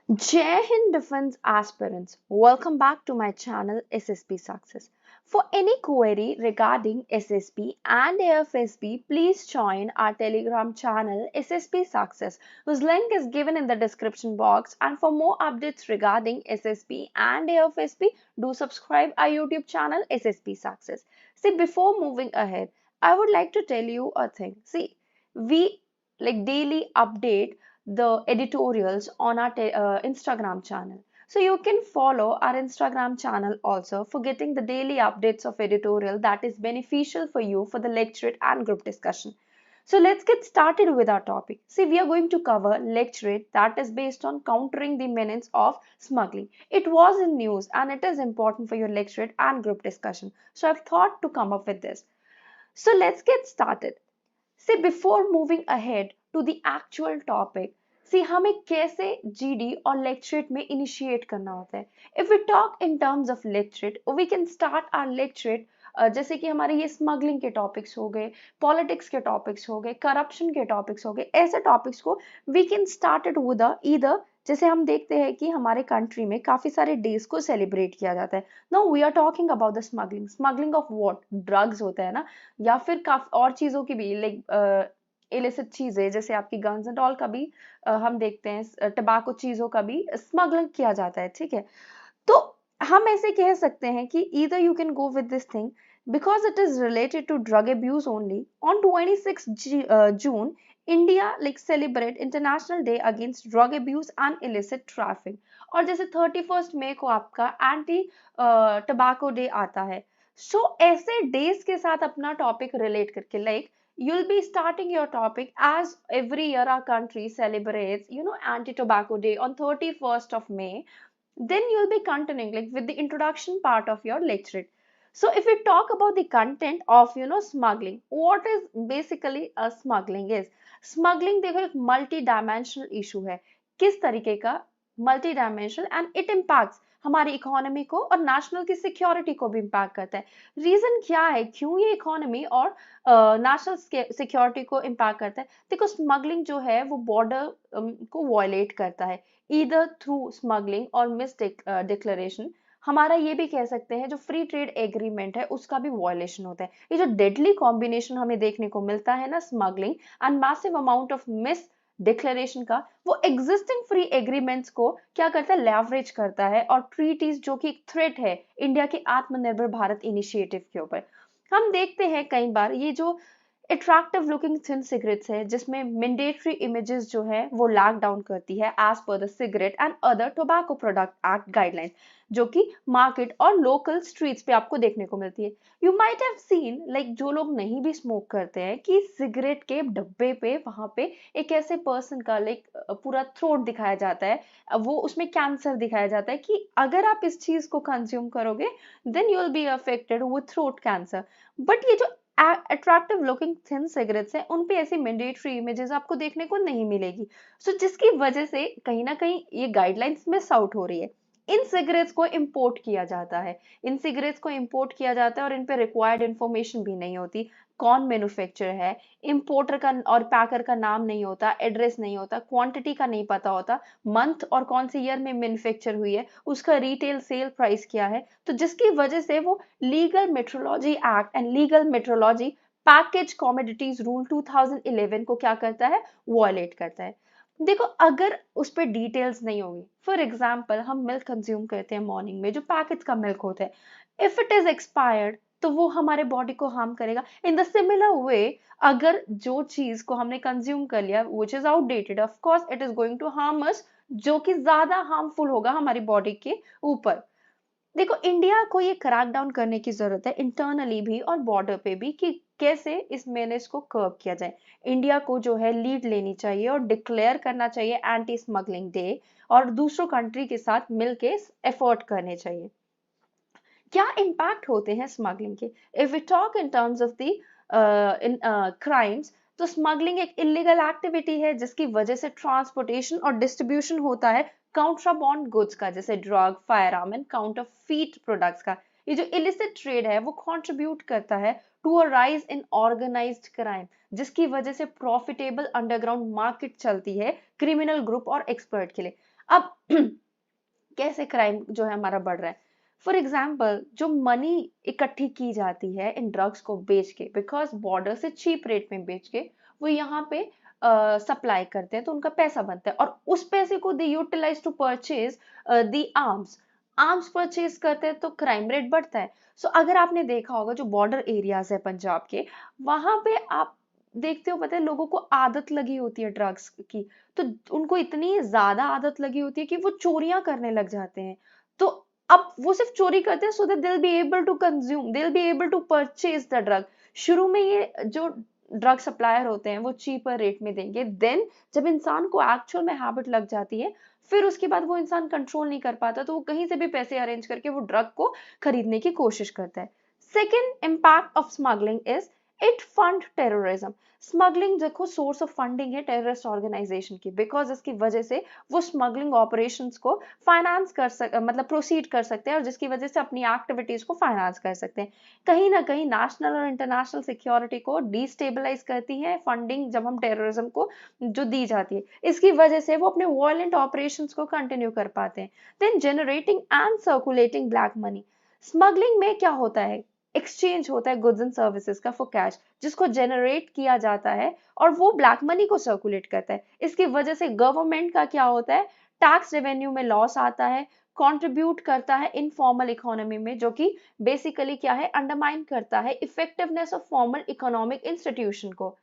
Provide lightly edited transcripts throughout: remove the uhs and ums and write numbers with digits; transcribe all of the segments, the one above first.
Jai Hind Defense aspirants, welcome back to my channel SSB Success. For any query regarding SSB and AFSB, please join our Telegram channel SSB Success, whose link is given in the description box. And for more updates regarding SSB and AFSB, do subscribe our YouTube channel SSB Success. See, before moving ahead, I would like to tell you a thing. See, we daily update the editorials on our Instagram channel. So you can follow our Instagram channel also for getting the daily updates of editorial that is beneficial for you for the lecturate and group discussion. So let's get started with our topic. See, we are going to cover lecturate that is based on countering the menace of smuggling. It was in news and it is important for your lecturate and group discussion. So I've thought to come up with this. So let's get started. See, before moving ahead to the actual topic, see हमें कैसे GD और lecturate में initiate करना होता है. If we talk in terms of lecturate, we can start our lecturate जैसे कि हमारे ये स्मगलिंग के टॉपिक्स हो गए, पॉलिटिक्स के टॉपिक्स हो गए, करप्शन के टॉपिक्स हो गए, ऐसे टॉपिक्स को we can start it with either. जैसे हम देखते हैं कि हमारे कंट्री में काफी सारे डेज को सेलिब्रेट किया जाता है. Now we are talking about the smuggling. Smuggling of what? Drugs होता है ना, या फिर काफी और चीजों की भी, लाइक इलिसिट चीजें जैसे आपकी गन्स एंड ऑल का भी हम देखते हैं, टबाको चीजों का भी स्मगलिंग किया जाता है. ठीक है, तो हम ऐसे कह सकते हैं कि either you can go with this thing because it is related to drug abuse only. On 26 June, India celebrate International Day against Drug Abuse and Illicit Trafficking. और जैसे 31st मई को आपका एंटी टबाको डे आता है. सो ऐसे डेज के साथ अपना टॉपिक रिलेट करके, like you'll be starting your topic as every year our country celebrates anti-tobacco day on 31st of May. Then you'll be continuing like with the introduction part of your lecture. So if we talk about the content of smuggling, what is basically a smuggling is? Smuggling देखो एक multi dimensional issue है. किस तरीके का? Multi dimensional, and it impacts हमारी economy को और national की सिक्योरिटी को भी इम्पैक्ट करता है. रीजन क्या है क्यों ये इकोनॉमी और नेशनल सिक्योरिटी को इम्पैक्ट करता है? देखो, स्मगलिंग जो है वो बॉर्डर को वॉयलेट करता है, ईदर थ्रू स्मगलिंग और मिस डिक्लेरेशन. हमारा ये भी कह सकते हैं जो फ्री ट्रेड एग्रीमेंट है उसका भी वॉयलेशन होता है. ये जो डेडली कॉम्बिनेशन हमें देखने को मिलता है ना, smuggling and massive amount of miss declaration का, वो एग्जिस्टिंग फ्री एग्रीमेंट्स को क्या करता है? लेवरेज करता है, और ट्रीटीज जो कि एक थ्रेट है इंडिया के आत्मनिर्भर भारत इनिशिएटिव के ऊपर. हम देखते हैं कई बार ये जो अट्रैक्टिव लुकिंग थिन सिगरेट्स है जिसमें मैंडेटरी इमेजेस जो है वो लैग डाउन करती है as per the cigarette and other tobacco product act guidelines, जो कि मार्केट और लोकल स्ट्रीट्स पे आपको देखने को मिलती है. You might have seen, like जो लोग नहीं भी स्मोक करते हैं, कि सिगरेट के डब्बे पे वहां पे एक ऐसे पर्सन का लाइक पूरा थ्रोट दिखाया जाता है, वो उसमें कैंसर दिखाया जाता है कि अगर आप इस चीज को कंज्यूम करोगे then you will be affected with throat cancer. But ये जो अट्रैक्टिव लुकिंग थिन सिगरेट्स हैं उन पे ऐसी मैंडेटरी इमेजेस आपको देखने को नहीं मिलेगी. सो जिसकी वजह से कहीं ना कहीं ये गाइडलाइंस मिस आउट हो रही है. इन सिगरेट्स को इंपोर्ट किया जाता है, इन सिगरेट्स को इंपोर्ट किया जाता है और इन पे रिक्वायर्ड इंफॉर्मेशन भी नहीं होती. कौन मैन्युफैक्चर है, इंपोर्टर का और पैकर का नाम नहीं होता, एड्रेस नहीं होता, क्वांटिटी का नहीं पता होता, मंथ और कौन सी ईयर में मैन्युफैक्चर हुई है, उसका रिटेल सेल प्राइस क्या है. तो जिसकी वजह से वो legal metrology act and legal metrology package commodities rule 2011 को क्या करता है? वॉयलेट करता है. देखो, अगर उस पर डिटेल्स नहीं होगी, फॉर एग्जाम्पल हम मिल्क कंज्यूम करते हैं मॉर्निंग में, जो पैकेट का मिल्क होता है, इफ इट इज एक्सपायर्ड तो वो हमारे बॉडी को हार्म करेगा. इन द सिमिलर वे, अगर जो चीज को हमने कंज्यूम कर लिया which is outdated, of course it is going to harm us, जो कि ज्यादा हार्मफुल होगा हमारी बॉडी के ऊपर. देखो, इंडिया को ये क्रैक डाउन करने की जरूरत है, इंटरनली भी और बॉर्डर पे भी, कि कैसे इस मेनेज को कर्ब किया जाए. इंडिया को जो है लीड लेनी चाहिए और डिक्लेयर करना चाहिए एंटी स्मगलिंग डे, और दूसरों कंट्री के साथ मिलके एफर्ट करने चाहिए. क्या इम्पैक्ट होते हैं स्मगलिंग के? If we talk in terms of the in crimes, तो स्मगलिंग एक इलीगल एक्टिविटी है जिसकी वजह से ट्रांसपोर्टेशन और डिस्ट्रीब्यूशन होता है काउंट्राबॉन्ड गुड्स का, जैसे drug, fire arm and counterfeit products का. ये जो इलिसिट ट्रेड है वो कंट्रीब्यूट करता है to a rise in organised crime, जिसकी वजह से प्रॉफिटेबल अंडरग्राउंड मार्केट चलती है क्रिमिनल ग्रुप और एक्सपर्ट के लिए। अब कैसे क्राइम जो है हमारा बढ़ रहा है? फॉर एग्जाम्पल, जो मनी इकट्ठी की जाती है इन ड्रग्स को बेच के, बिकॉज बॉर्डर से चीप रेट में बेच के वो यहाँ पे सप्लाई करते हैं, तो उनका पैसा बनता है, और उस पैसे को they utilise to purchase the arms. Arms purchase करते हैं तो क्राइम रेट बढ़ता है। सो अगर आपने देखा होगा जो बॉर्डर एरियाज है पंजाब के, वहां पे आप देखते हो, पता है, लोगों को आदत लगी होती है ड्रग्स की, तो उनको इतनी ज्यादा आदत लगी होती है कि वो चोरियां करने लग जाते हैं। तो अब वो सिर्फ चोरी करते हैं so that they will be able to consume, they will be able to purchase the drug. शुरू में ये जो ड्रग सप्लायर होते हैं वो चीपर रेट में देंगे, देन जब इंसान को एक्चुअल में हैबिट लग जाती है, फिर उसके बाद वो इंसान कंट्रोल नहीं कर पाता, तो वो कहीं से भी पैसे अरेंज करके वो ड्रग को खरीदने की कोशिश करता है। Second impact of smuggling is it fund terrorism. Smuggling देखो सोर्स ऑफ फंडिंग है टेररिस्ट ऑर्गेनाइजेशन की, बिकॉज इसकी वजह से वो स्मगलिंग ऑपरेशंस को फाइनेंस मतलब प्रोसीड कर सकते हैं, और जिसकी वजह से अपनी एक्टिविटीज को फाइनेंस कर सकते हैं। कहीं ना कहीं नेशनल और इंटरनेशनल सिक्योरिटी को डिस्टेबलाइज करती है फंडिंग, जब हम टेररिज्म को जो दी जाती है, इसकी वजह से वो अपने वायलेंट ऑपरेशंस को कंटिन्यू कर पाते हैं। Then generating and circulating black money. Smuggling में क्या होता है? एक्सचेंज होता है गुड्स एंड सर्विसेज का फॉर कैश, जिसको जनरेट किया जाता है और वो ब्लैक मनी को सर्कुलेट करता है। इसकी वजह से गवर्नमेंट का क्या होता है? टैक्स रेवेन्यू में लॉस आता है, कंट्रीब्यूट करता है इनफॉर्मल इकोनॉमी में, जो कि बेसिकली क्या है? अंडरमाइन करता है effectiveness of formal economic institution को।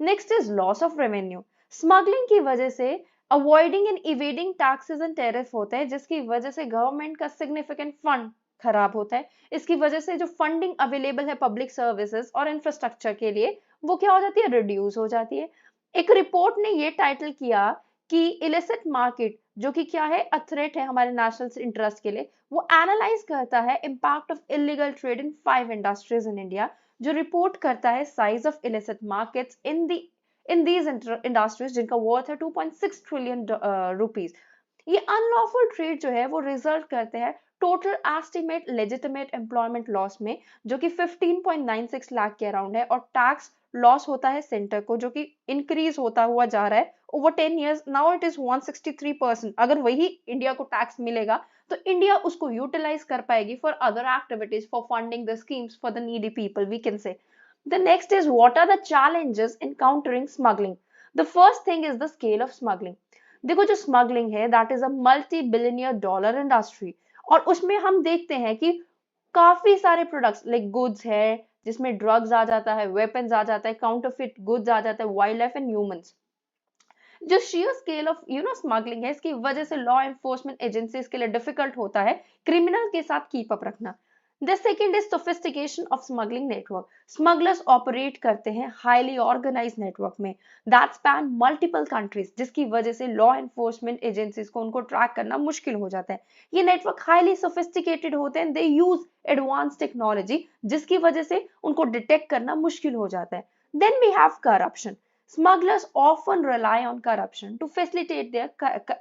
Next is loss of revenue. Smuggling की वजह से avoiding and evading taxes and tariff होते हैं, जिसकी वजह से गवर्नमेंट का सिग्निफिकेंट फंड खराब होता है। इसकी वजह से जो फंडिंग अवेलेबल है पब्लिक सर्विसेज और इंफ्रास्ट्रक्चर के लिए, वो क्या हो जाती है? रिड्यूस हो जाती है। एक रिपोर्ट ने ये टाइटल किया कि इलिसिट मार्केट, जो कि क्या है? अ थ्रेट है हमारे नेशनल इंटरेस्ट के लिए, वो एनालाइज करता है impact of illegal trade in 5 industries in India, जो रिपोर्ट करता है size of illicit markets in these industries, जिनका वर्थ है 2.6 ट्रिलियन रुपीज। ये अनलॉफुल ट्रेड जो है वो रिजल्ट करते हैं total estimate legitimate employment loss में, जो कि 15.96 लाख के अराउंड है, और टैक्स लॉस होता है सेंटर को, जो कि इंक्रीज होता हुआ जा रहा है over 10 years। Now it is 163%। अगर वही इंडिया को टैक्स मिलेगा तो इंडिया उसको यूटिलाइज कर पाएगी for other activities, for funding the schemes for the needy people, we can say. The next is, what are the challenges in countering smuggling? The first thing is the scale of smuggling. देखो जो smuggling है that is a multi billionaire dollar industry, और उसमें हम देखते हैं कि काफी सारे प्रोडक्ट्स लाइक गुड्स है, जिसमें ड्रग्स आ जाता है, वेपन्स आ जाता है, काउंटरफिट गुड्स आ जाता है, वाइल्ड लाइफ एंड ह्यूमंस। जो शेयर स्केल ऑफ स्मगलिंग है, इसकी वजह से लॉ एनफोर्समेंट एजेंसीज के लिए डिफिकल्ट होता है क्रिमिनल के साथ कीप अप रखना। The second is sophistication of smuggling network. Smugglers operate करते हैं हाईली ऑर्गेनाइज नेटवर्क में दैट स्पैन मल्टीपल कंट्रीज, जिसकी वजह से लॉ एनफोर्समेंट एजेंसीज को उनको ट्रैक करना मुश्किल हो जाता है। ये नेटवर्क हाईली सोफिस्टिकेटेड होते हैं, दे यूज एडवांस टेक्नोलॉजी, जिसकी वजह से उनको डिटेक्ट करना मुश्किल हो जाता है। Then we have corruption. Smugglers often rely on corruption to facilitate their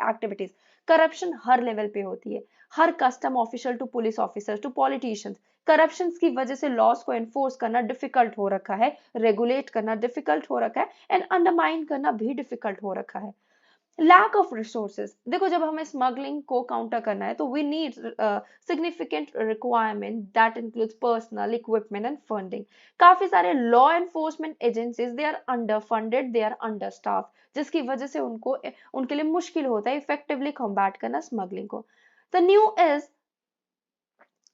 activities. Corruption हर लेवल पे होती है, हर custom official to police officer to politicians. Corruption की वजह से लॉस को एनफोर्स करना डिफिकल्ट हो रखा है, रेगुलेट करना डिफिकल्ट हो रखा है, एंड अंडरमाइन करना भी डिफिकल्ट हो रखा है। Lack of resources. देखो जब हमें स्मगलिंग को काउंटर करना है तो we need significant requirement that includes personal equipment and funding. काफी सारे law enforcement agencies they are under funded, they are under staff, जिसकी वजह से उनके लिए मुश्किल होता है इफेक्टिवली कॉम्बैट करना स्मगलिंग को। The new is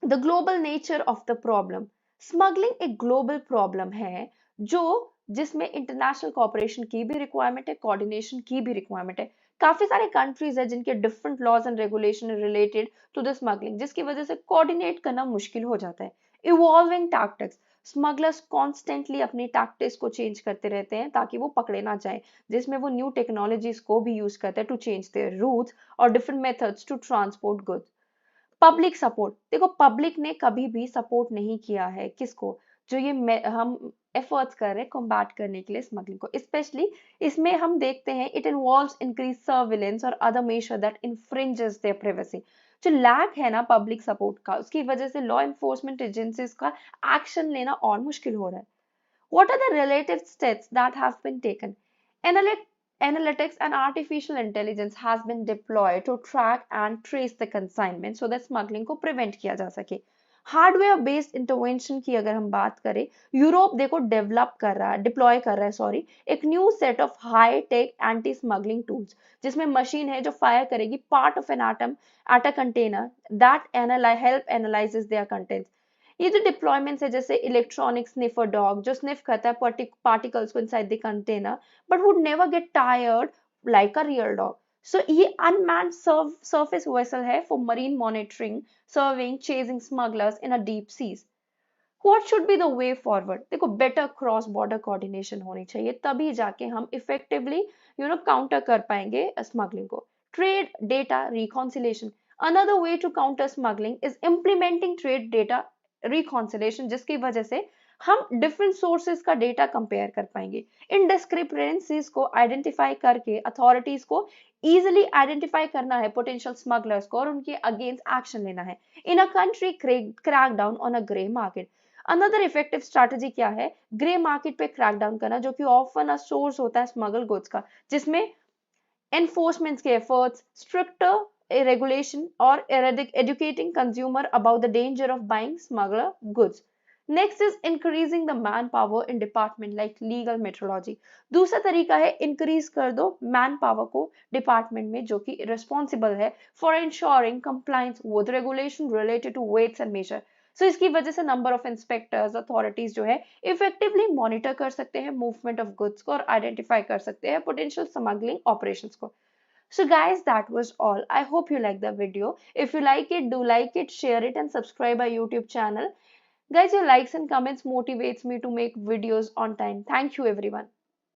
the global nature of the problem. Smuggling एक ग्लोबल प्रॉब्लम है, जो जिसमें इंटरनेशनल कॉपरेशन की भी रिक्वायरमेंट है, कोऑर्डिनेशन की भी रिक्वायरमेंट है। काफी सारे कंट्रीज है जिनके different laws and regulation related to the smuggling, जिसकी वजह से कोऑर्डिनेट करना मुश्किल हो जाता है। Evolving tactics. स्मगलर्स कॉन्स्टेंटली अपनी टैक्टिक्स को चेंज करते रहते हैं ताकि वो पकड़े ना जाए, जिसमें वो न्यू टेक्नोलॉजीज को भी यूज करते हैं टू चेंज देयर रूट्स और different methods to transport goods. Public support. देखो पब्लिक ने कभी भी सपोर्ट नहीं किया है किसको? जो ये हम एफर्ट्स कर रहे हैं कॉम्बैट करने के लिए स्मगलिंग को। स्पेशली इसमें हम देखते हैं इट इन्वॉल्व्स इंक्रीज सर्विलेंस और other measure that infringes their privacy. जो लैक है ना पब्लिक सपोर्ट का, उसकी वजह से लॉ एनफोर्समेंट एजेंसीज का एक्शन लेना और मुश्किल हो रहा है। What are the relative steps that have been taken? Analytics and artificial intelligence has been deployed to track and trace the consignment so that smuggling को prevent किया जा सके। हार्डवेयर बेस्ड इंटरवेंशन की अगर हम बात करें, यूरोप देखो डेवलप कर रहा है, डिप्लॉय कर रहा है सॉरी, एक new set of high tech anti smuggling tools, जिसमें मशीन है जो फायर करेगी part of an atom at a container that help analyses their contents. ये जो डिप्लॉयमेंट्स है जैसे इलेक्ट्रॉनिक स्निफर डॉग जो स्निफ करता है पार्टिकल्स को inside the container but would never get tired like a real dog. So ये unmanned surface vessel है for marine monitoring, serving, chasing smugglers in a deep seas. What should be the way forward? देखो better cross border coordination होनी चाहिए, तभी जाके हम effectively counter कर पाएंगे स्मगलिंग को। Trade data reconciliation. Another way to counter smuggling is implementing trade data reconciliation, जिसकी वजह से हम डिफरेंट सोर्सेज का डेटा कंपेयर कर पाएंगे। इन डिस्क्रिपेंसीज को आइडेंटिफाई करके अथॉरिटीज को इजीली आइडेंटिफाई करना है पोटेंशियल स्मगलर्स को और उनके अगेंस्ट एक्शन लेना है in a country crack down on a grey market. Another effective strategy क्या है? ग्रे मार्केट पे क्रैक डाउन करना, जो कि ऑफन अ सोर्स होता है स्मगल गुड्स का, जिसमें एनफोर्समेंट के efforts, stricter regulation or educating consumer about the danger of buying smuggler goods. Next is increasing the manpower in department like legal metrology. दूसरा तरीका है increase कर दो manpower को department में जो कि responsible है for ensuring compliance with regulation related to weights and measure. So इसकी वजह से number of inspectors, authorities जो है effectively monitor कर सकते हैं movement of goods को और identify कर सकते हैं potential smuggling operations को। So guys, that was all. I hope you like the video. If you like it, do like it, share it and subscribe our YouTube channel. Guys, your likes and comments motivates me to make videos on time. Thank you everyone.